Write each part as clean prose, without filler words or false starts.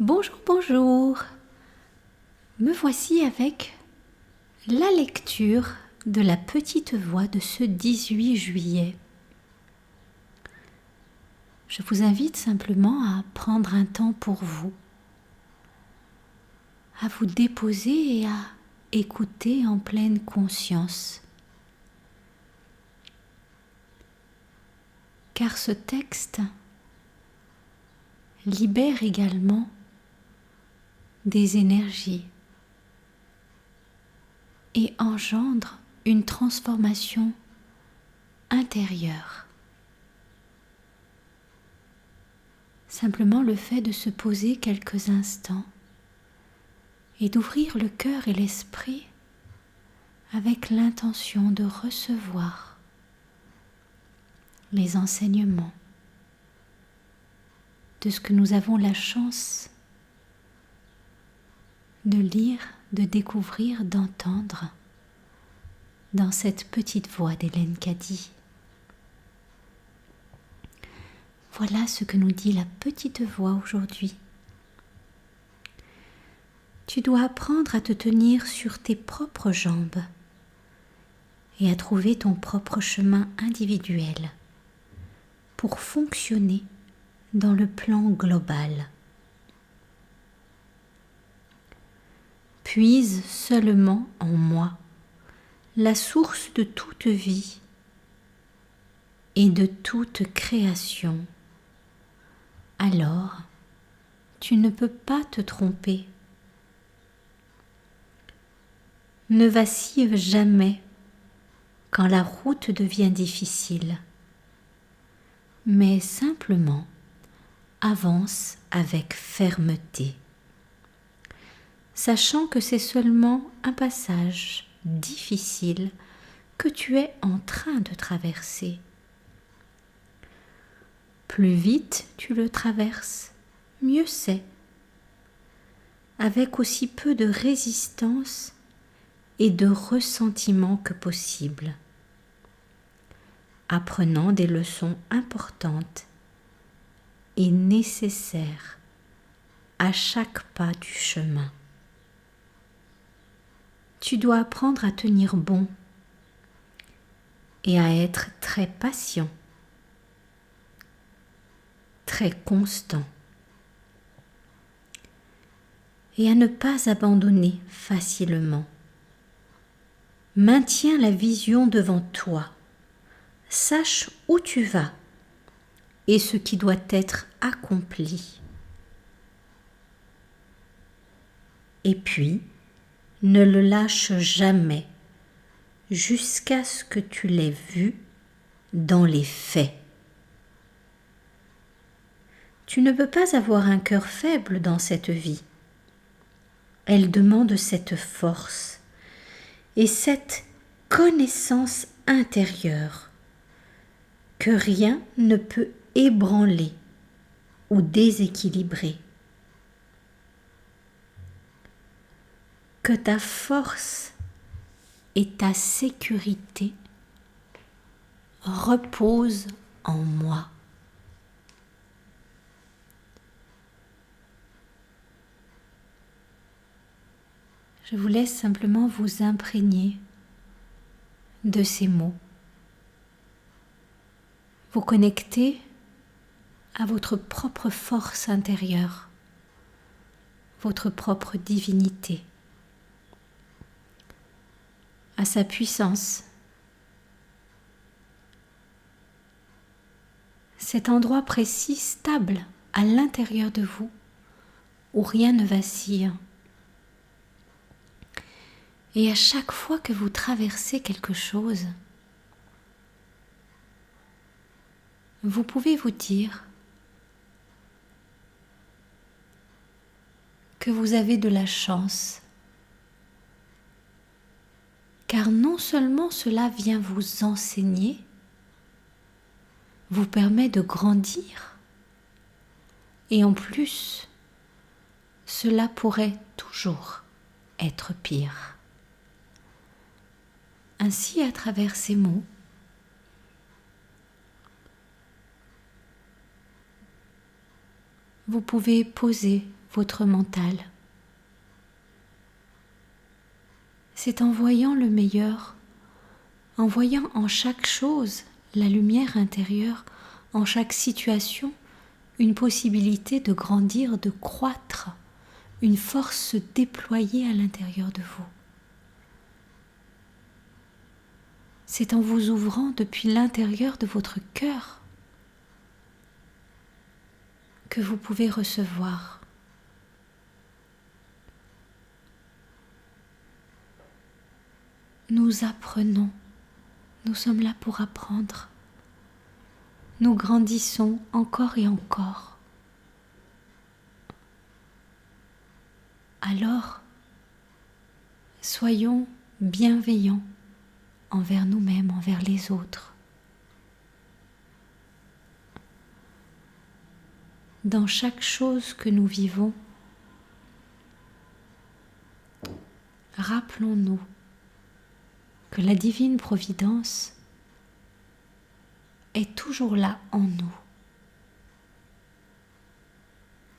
Bonjour, bonjour. Me voici avec la lecture de la petite voix de ce 18 juillet. Je vous invite simplement à prendre un temps pour vous, à vous déposer et à écouter en pleine conscience. Car ce texte libère également des énergies et engendre une transformation intérieure. Simplement le fait de se poser quelques instants et d'ouvrir le cœur et l'esprit avec l'intention de recevoir les enseignements de ce que nous avons la chance de lire, de découvrir, d'entendre dans cette petite voix d'Hélène Caddy. Voilà ce que nous dit la petite voix aujourd'hui. Tu dois apprendre à te tenir sur tes propres jambes et à trouver ton propre chemin individuel pour fonctionner dans le plan global. Puise seulement en moi, la source de toute vie et de toute création. Alors, tu ne peux pas te tromper. Ne vacille jamais quand la route devient difficile, mais simplement avance avec fermeté, sachant que c'est seulement un passage difficile que tu es en train de traverser. Plus vite tu le traverses, mieux c'est, avec aussi peu de résistance et de ressentiment que possible, apprenant des leçons importantes et nécessaires à chaque pas du chemin. Tu dois apprendre à tenir bon et à être très patient, très constant et à ne pas abandonner facilement. Maintiens la vision devant toi, sache où tu vas et ce qui doit être accompli. Et puis, ne le lâche jamais jusqu'à ce que tu l'aies vu dans les faits. Tu ne peux pas avoir un cœur faible dans cette vie. Elle demande cette force et cette connaissance intérieure que rien ne peut ébranler ou déséquilibrer. Que ta force et ta sécurité reposent en moi. Je vous laisse simplement vous imprégner de ces mots, vous connecter à votre propre force intérieure, votre propre divinité, à sa puissance. Cet endroit précis, stable à l'intérieur de vous, où rien ne vacille. Et à chaque fois que vous traversez quelque chose, vous pouvez vous dire que vous avez de la chance, car non seulement cela vient vous enseigner, vous permet de grandir, et en plus, cela pourrait toujours être pire. Ainsi, à travers ces mots, vous pouvez poser votre mental. C'est en voyant le meilleur, en voyant en chaque chose la lumière intérieure, en chaque situation, une possibilité de grandir, de croître, une force se déployer à l'intérieur de vous. C'est en vous ouvrant depuis l'intérieur de votre cœur que vous pouvez recevoir. Nous apprenons, nous sommes là pour apprendre. Nous grandissons encore et encore. Alors, soyons bienveillants envers nous-mêmes, envers les autres. Dans chaque chose que nous vivons, rappelons-nous que la divine providence est toujours là en nous.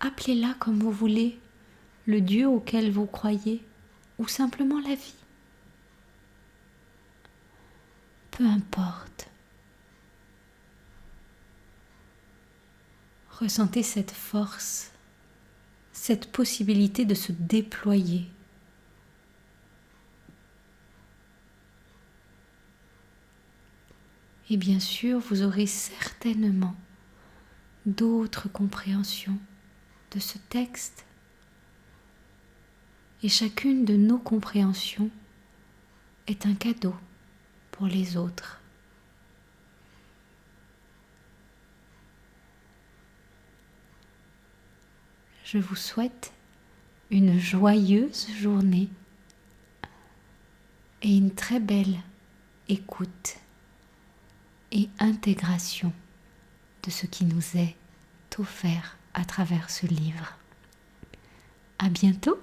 Appelez-la comme vous voulez, le Dieu auquel vous croyez, ou simplement la vie. Peu importe. Ressentez cette force, cette possibilité de se déployer. Et bien sûr, vous aurez certainement d'autres compréhensions de ce texte. Et chacune de nos compréhensions est un cadeau pour les autres. Je vous souhaite une joyeuse journée et une très belle écoute et intégration de ce qui nous est offert à travers ce livre. À bientôt!